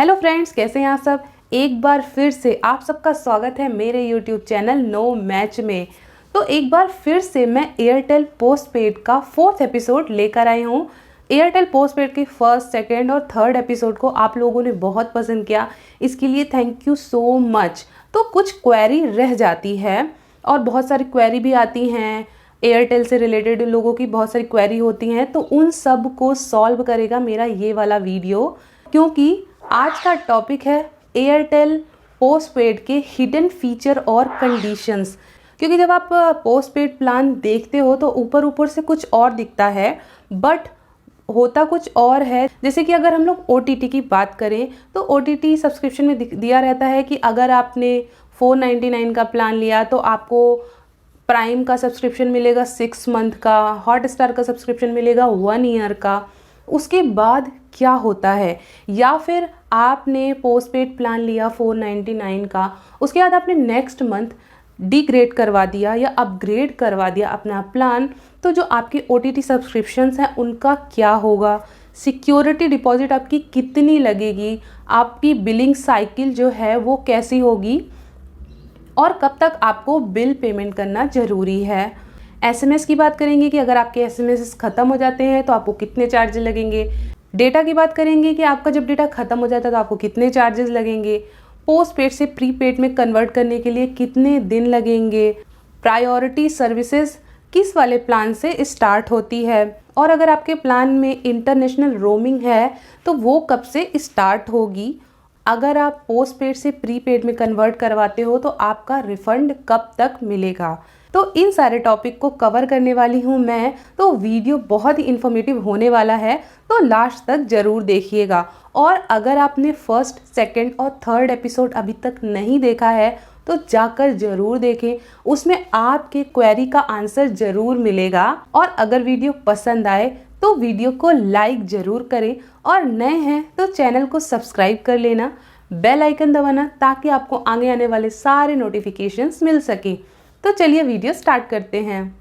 Hello friends, कैसे हैं आप सब। एक बार फिर से आप सबका स्वागत है मेरे यूट्यूब चैनल नो मैच में। तो एक बार फिर से मैं एयरटेल पोस्टपेड का 4th एपिसोड लेकर आई हूँ। एयरटेल पोस्टपेड के फर्स्ट, सेकंड और थर्ड एपिसोड को आप लोगों ने बहुत पसंद किया, इसके लिए थैंक यू सो मच। तो कुछ क्वेरी रह जाती है और बहुत सारी क्वेरी भी आती हैं, एयरटेल से रिलेटेड लोगों की बहुत सारी क्वेरी होती हैं, तो उन सब को सॉल्व करेगा मेरा ये वाला वीडियो। क्योंकि आज का टॉपिक है एयरटेल पोस्टपेड के हिडन फीचर और कंडीशंस। क्योंकि जब आप पोस्टपेड प्लान देखते हो तो ऊपर ऊपर से कुछ और दिखता है, बट होता कुछ और है। जैसे कि अगर हम लोग OTT की बात करें तो OTT सब्सक्रिप्शन में दिया रहता है कि अगर आपने 499 का प्लान लिया तो आपको प्राइम का सब्सक्रिप्शन मिलेगा 6 मंथ का, हॉटस्टार का सब्सक्रिप्शन मिलेगा 1 ईयर का। उसके बाद क्या होता है, या फिर आपने पोस्टपेड प्लान लिया 499 का, उसके बाद आपने नेक्स्ट मंथ डिग्रेड करवा दिया या अपग्रेड करवा दिया अपना प्लान, तो जो आपके OTT सब्सक्रिप्शंस हैं उनका क्या होगा, सिक्योरिटी डिपॉजिट आपकी कितनी लगेगी, आपकी बिलिंग साइकिल जो है वो कैसी होगी, और कब तक आपको बिल पेमेंट करना ज़रूरी है। SMS की बात करेंगे कि अगर आपके SMS ख़त्म हो जाते हैं तो आपको कितने चार्जेस लगेंगे। डेटा की बात करेंगे कि आपका जब डेटा ख़त्म हो जाता है तो आपको कितने चार्जेस लगेंगे। पोस्टपेड से प्रीपेड में कन्वर्ट करने के लिए कितने दिन लगेंगे। प्रायोरिटी सर्विसेज किस वाले प्लान से स्टार्ट होती है, और अगर आपके प्लान में इंटरनेशनल रोमिंग है तो वो कब से स्टार्ट होगी। अगर आप पोस्टपेड से प्रीपेड में कन्वर्ट करवाते हो तो आपका रिफंड कब तक मिलेगा। तो इन सारे टॉपिक को कवर करने वाली हूँ मैं, तो वीडियो बहुत ही इन्फॉर्मेटिव होने वाला है, तो लास्ट तक ज़रूर देखिएगा। और अगर आपने फर्स्ट, सेकंड और थर्ड एपिसोड अभी तक नहीं देखा है तो जाकर ज़रूर देखें, उसमें आपके क्वेरी का आंसर ज़रूर मिलेगा। और अगर वीडियो पसंद आए तो वीडियो को लाइक ज़रूर करें, और नए हैं तो चैनल को सब्सक्राइब कर लेना, बेल आइकन दबाना, ताकि आपको आगे आने वाले सारे नोटिफिकेशंस मिल सके। तो चलिए वीडियो स्टार्ट करते हैं।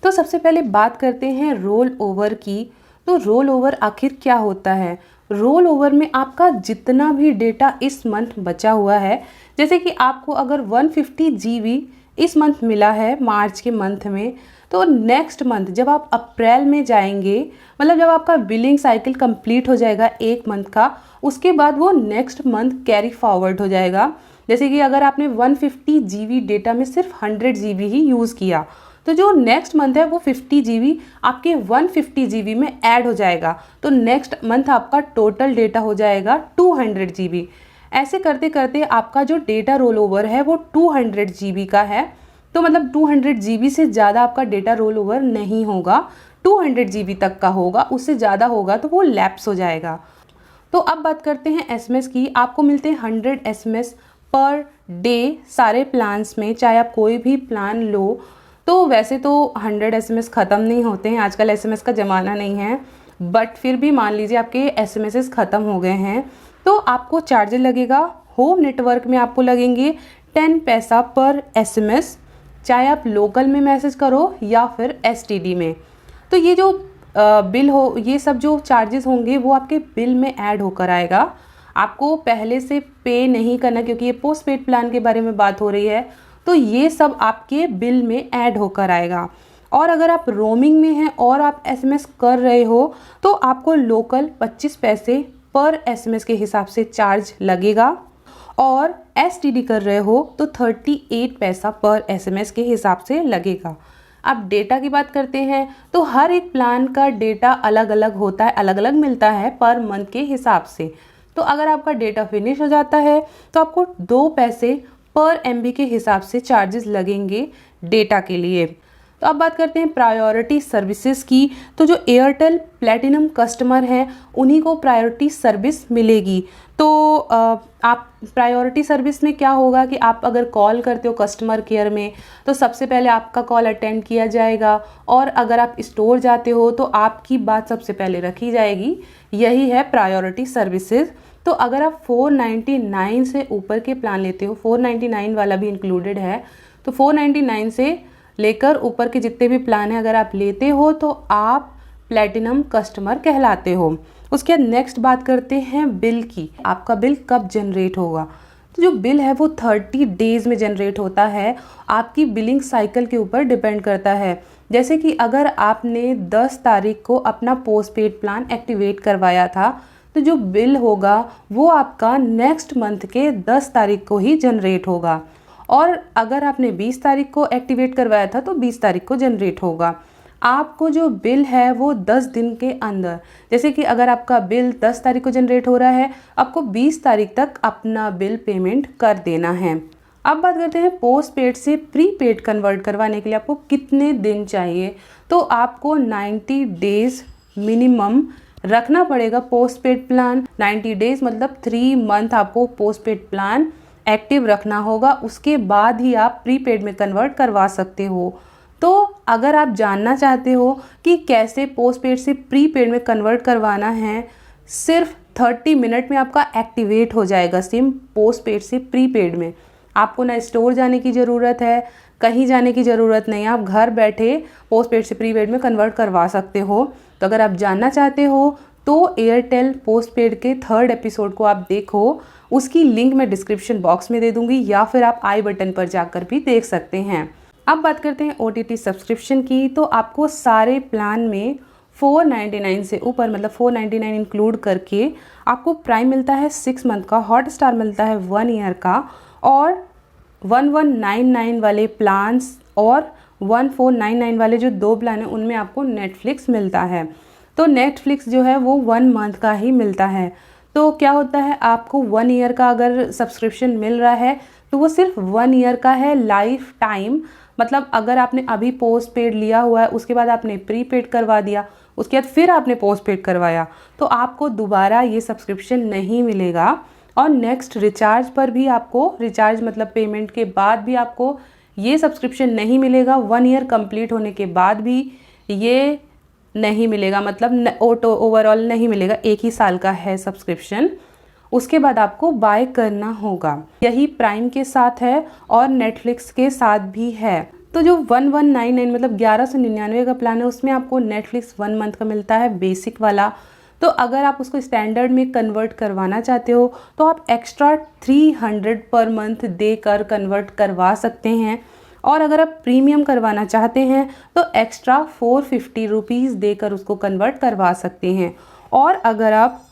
तो सबसे पहले बात करते हैं रोल ओवर की। तो रोल ओवर आखिर क्या होता है। रोल ओवर में आपका जितना भी डेटा इस मंथ बचा हुआ है, जैसे कि आपको अगर 150 GB इस मंथ मिला है मार्च के मंथ में, तो नेक्स्ट मंथ जब आप अप्रैल में जाएंगे, मतलब जब आपका बिलिंग साइकिल कंप्लीट हो जाएगा एक मंथ का, उसके बाद वो नेक्स्ट मंथ कैरी फॉरवर्ड हो जाएगा। जैसे कि अगर आपने 150 GB डेटा में सिर्फ 100 GB ही यूज़ किया, तो जो नेक्स्ट मंथ है वो 50 GB आपके 150 GB में ऐड हो जाएगा, तो नेक्स्ट मंथ आपका टोटल डेटा हो जाएगा 200 GB। ऐसे करते करते आपका जो डेटा रोल ओवर है वो 200 GB का है। तो मतलब 200 GB से ज़्यादा आपका डेटा रोल ओवर नहीं होगा, 200 GB तक का होगा, उससे ज़्यादा होगा तो वो लैप्स हो जाएगा। तो अब बात करते हैं SMS की। आपको मिलते हैं 100 SMS पर डे सारे प्लान्स में, चाहे आप कोई भी प्लान लो। तो वैसे तो 100 SMS ख़त्म नहीं होते हैं, आजकल SMS का ज़माना नहीं है, बट फिर भी मान लीजिए आपके SMS ख़त्म हो गए हैं तो आपको चार्जेस लगेगा। होम नेटवर्क में आपको लगेंगे 10 पैसा पर SMS, चाहे आप लोकल में मैसेज करो या फिर STD में। तो ये जो बिल हो, ये सब जो चार्जेस होंगे वो आपके बिल में ऐड होकर आएगा। आपको पहले से पे नहीं करना, क्योंकि ये पोस्टपेड प्लान के बारे में बात हो रही है, तो ये सब आपके बिल में ऐड होकर आएगा। और अगर आप रोमिंग में हैं और आप SMS कर रहे हो तो आपको लोकल 25 पैसे पर SMS के हिसाब से चार्ज लगेगा, और STD कर रहे हो तो 38 पैसा पर SMS के हिसाब से लगेगा। अब डेटा की बात करते हैं तो हर एक प्लान का डेटा अलग अलग होता है, अलग अलग मिलता है पर मंथ के हिसाब से। तो अगर आपका डेटा फिनिश हो जाता है तो आपको 2 पैसे पर MB के हिसाब से चार्जेस लगेंगे डेटा के लिए। तो अब बात करते हैं प्रायोरिटी सर्विसेज की। तो जो एयरटेल प्लैटिनम कस्टमर हैं उन्हीं को प्रायोरिटी सर्विस मिलेगी। तो आप प्रायोरिटी सर्विस में क्या होगा कि आप अगर कॉल करते हो कस्टमर केयर में तो सबसे पहले आपका कॉल अटेंड किया जाएगा, और अगर आप स्टोर जाते हो तो आपकी बात सबसे पहले रखी जाएगी। यही है प्रायोरिटी सर्विसेज। तो अगर आप 499 से ऊपर के प्लान लेते हो, 499 वाला भी इंक्लूडेड है, तो 499 से लेकर ऊपर के जितने भी प्लान हैं अगर आप लेते हो तो आप प्लैटिनम कस्टमर कहलाते हो। उसके बाद नेक्स्ट बात करते हैं बिल की। आपका बिल कब जनरेट होगा? तो जो बिल है वो 30 डेज़ में जनरेट होता है। आपकी बिलिंग साइकिल के ऊपर डिपेंड करता है। जैसे कि अगर आपने 10 तारीख को अपना पोस्ट पेड प्लान एक्टिवेट करवाया था, तो जो बिल होगा वो आपका नेक्स्ट मंथ के 10 तारीख को ही जनरेट होगा। और अगर आपने 20 तारीख को एक्टिवेट करवाया था तो 20 तारीख को जनरेट होगा। आपको जो बिल है वो 10 दिन के अंदर, जैसे कि अगर आपका बिल 10 तारीख को जनरेट हो रहा है, आपको 20 तारीख तक अपना बिल पेमेंट कर देना है। अब बात करते हैं पोस्ट पेड से प्रीपेड कन्वर्ट करवाने के लिए आपको कितने दिन चाहिए। तो आपको 90 डेज़ मिनिमम रखना पड़ेगा पोस्ट पेड प्लान। 90 डेज़ मतलब 3 मंथ आपको पोस्ट पेड प्लान एक्टिव रखना होगा। उसके बाद ही आप प्रीपेड में कन्वर्ट करवा सकते हो। तो अगर आप जानना चाहते हो कि कैसे पोस्ट पेड से प्रीपेड में कन्वर्ट करवाना है, सिर्फ 30 मिनट में आपका एक्टिवेट हो जाएगा सिम पोस्ट पेड से प्रीपेड में। आपको ना स्टोर जाने की ज़रूरत है, कहीं जाने की ज़रूरत नहीं, आप घर बैठे पोस्ट पेड से प्रीपेड में कन्वर्ट करवा सकते हो। तो अगर आप जानना चाहते हो तो एयरटेल पोस्ट पेड के 3rd एपिसोड को आप देखो, उसकी लिंक मैं डिस्क्रिप्शन बॉक्स में दे दूँगी, या फिर आप आई बटन पर जाकर भी देख सकते हैं। अब बात करते हैं OTT सब्सक्रिप्शन की। तो आपको सारे प्लान में 499 से ऊपर, मतलब 499 इंक्लूड करके आपको प्राइम मिलता है 6 मंथ का, हॉटस्टार मिलता है 1 ईयर का, और 1199 वाले प्लान्स और 1499 वाले जो 2 प्लान हैं उनमें आपको नेटफ्लिक्स मिलता है। तो नेटफ्लिक्स जो है वो 1 मंथ का ही मिलता है। तो क्या होता है, आपको 1 ईयर का अगर सब्सक्रिप्शन मिल रहा है तो वो सिर्फ 1 ईयर का है, लाइफ टाइम। मतलब अगर आपने अभी पोस्ट पेड लिया हुआ है, उसके बाद आपने प्रीपेड करवा दिया, उसके बाद फिर आपने पोस्ट पेड करवाया, तो आपको दोबारा ये सब्सक्रिप्शन नहीं मिलेगा। और नेक्स्ट रिचार्ज पर भी आपको, रिचार्ज मतलब पेमेंट के बाद भी आपको ये सब्सक्रिप्शन नहीं मिलेगा। 1 ईयर कंप्लीट होने के बाद भी ये नहीं मिलेगा, मतलब ओवरऑल नहीं मिलेगा, 1 ही साल का है सब्सक्रिप्शन। उसके बाद आपको बाय करना होगा। यही प्राइम के साथ है और नेटफ्लिक्स के साथ भी है। तो जो 1199 मतलब 1199 का प्लान है, उसमें आपको नेटफ्लिक्स 1 मंथ का मिलता है, बेसिक वाला। तो अगर आप उसको स्टैंडर्ड में कन्वर्ट करवाना चाहते हो तो आप एक्स्ट्रा 300 पर मंथ देकर कन्वर्ट करवा सकते हैं। और अगर आप प्रीमियम करवाना चाहते हैं तो एक्स्ट्रा 450 रुपीज़ देकर उसको कन्वर्ट करवा सकते हैं। और अगर आप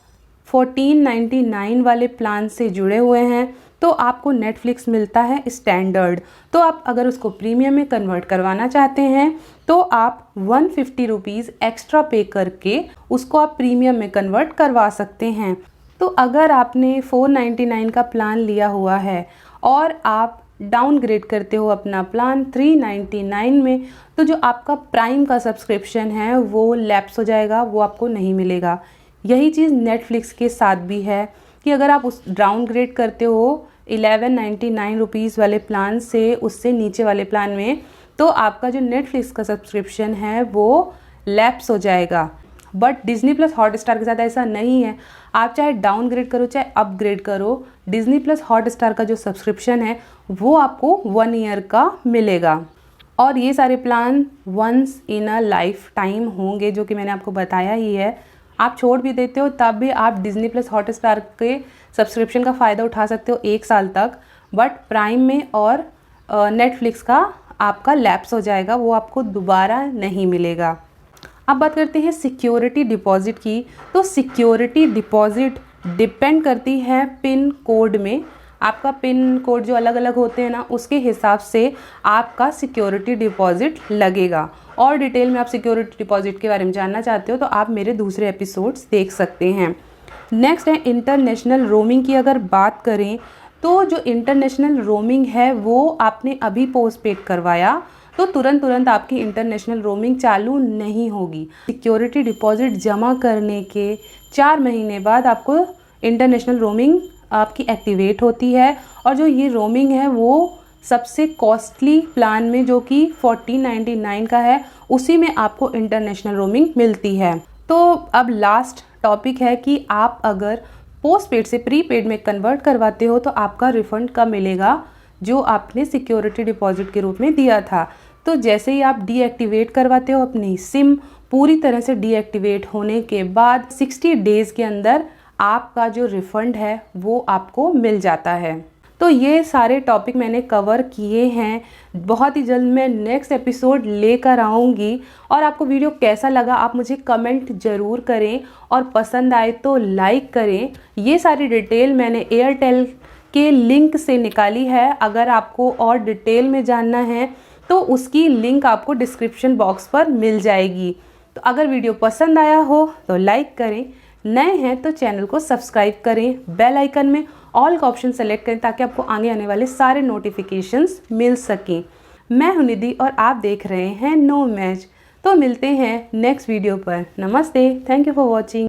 1499 वाले प्लान से जुड़े हुए हैं तो आपको नेटफ्लिक्स मिलता है स्टैंडर्ड। तो आप अगर उसको प्रीमियम में कन्वर्ट करवाना चाहते हैं तो आप 150 रुपीज़ एक्स्ट्रा पे करके उसको आप प्रीमियम में कन्वर्ट करवा सकते हैं। तो अगर आपने 499 का प्लान लिया हुआ है और आप डाउनग्रेड करते हो अपना प्लान 399 में, तो जो आपका प्राइम का सब्सक्रिप्शन है वो लैप्स हो जाएगा, वो आपको नहीं मिलेगा। यही चीज़ नेटफ्लिक्स के साथ भी है कि अगर आप उस डाउनग्रेड करते हो 1199 रुपीज़ वाले प्लान से उससे नीचे वाले प्लान में, तो आपका जो नेटफ्लिक्स का सब्सक्रिप्शन है वो लैप्स हो जाएगा। बट डिज़नी प्लस हॉटस्टार के साथ ऐसा नहीं है। आप चाहे डाउनग्रेड करो चाहे अपग्रेड करो, डिज़नी प्लस हॉटस्टार का जो सब्सक्रिप्शन है वो आपको 1 ईयर का मिलेगा। और ये सारे plan once in a life time होंगे, जो कि मैंने आपको बताया ही है। आप छोड़ भी देते हो तब भी आप डिज़नी प्लस हॉटस्टार के सब्सक्रिप्शन का फ़ायदा उठा सकते हो 1 साल तक। बट प्राइम में और नेटफ्लिक्स का आपका लैप्स हो जाएगा, वो आपको दोबारा नहीं मिलेगा। अब बात करते हैं सिक्योरिटी डिपॉजिट की। तो सिक्योरिटी डिपॉजिट डिपेंड करती है पिन कोड में। आपका पिन कोड जो अलग अलग होते हैं ना, उसके हिसाब से आपका सिक्योरिटी डिपॉजिट लगेगा। और डिटेल में आप सिक्योरिटी डिपॉजिट के बारे में जानना चाहते हो तो आप मेरे दूसरे एपिसोड्स देख सकते हैं। नेक्स्ट है इंटरनेशनल रोमिंग की। अगर बात करें तो जो इंटरनेशनल रोमिंग है वो आपने अभी पोस्ट पेड करवाया तो तुरंत आपकी इंटरनेशनल रोमिंग चालू नहीं होगी। सिक्योरिटी डिपॉजिट जमा करने के 4 महीने बाद आपको इंटरनेशनल रोमिंग आपकी एक्टिवेट होती है। और जो ये रोमिंग है वो सबसे कॉस्टली प्लान में, जो कि 1499 का है, उसी में आपको इंटरनेशनल रोमिंग मिलती है। तो अब लास्ट टॉपिक है कि आप अगर पोस्ट पेड से प्रीपेड में कन्वर्ट करवाते हो तो आपका रिफंड कब मिलेगा, जो आपने सिक्योरिटी डिपॉजिट के रूप में दिया था। तो जैसे ही आप डीएक्टिवेट करवाते हो अपनी सिम पूरी तरह से डीएक्टिवेट होने के बाद 60 डेज़ के अंदर आपका जो रिफ़ंड है वो आपको मिल जाता है। तो ये सारे टॉपिक मैंने कवर किए हैं। बहुत ही जल्द मैं नेक्स्ट एपिसोड लेकर आऊँगी। और आपको वीडियो कैसा लगा आप मुझे कमेंट ज़रूर करें, और पसंद आए तो लाइक करें। ये सारी डिटेल मैंने एयरटेल के लिंक से निकाली है। अगर आपको और डिटेल में जानना है तो उसकी लिंक आपको डिस्क्रिप्शन बॉक्स पर मिल जाएगी। तो अगर वीडियो पसंद आया हो तो लाइक करें, नए हैं तो चैनल को सब्सक्राइब करें, बेल आइकन में ऑल का ऑप्शन सेलेक्ट करें ताकि आपको आगे आने वाले सारे नोटिफिकेशंस मिल सकें। मैं हूं निधि और आप देख रहे हैं नो मैच। तो मिलते हैं नेक्स्ट वीडियो पर। नमस्ते, थैंक यू फॉर वॉचिंग।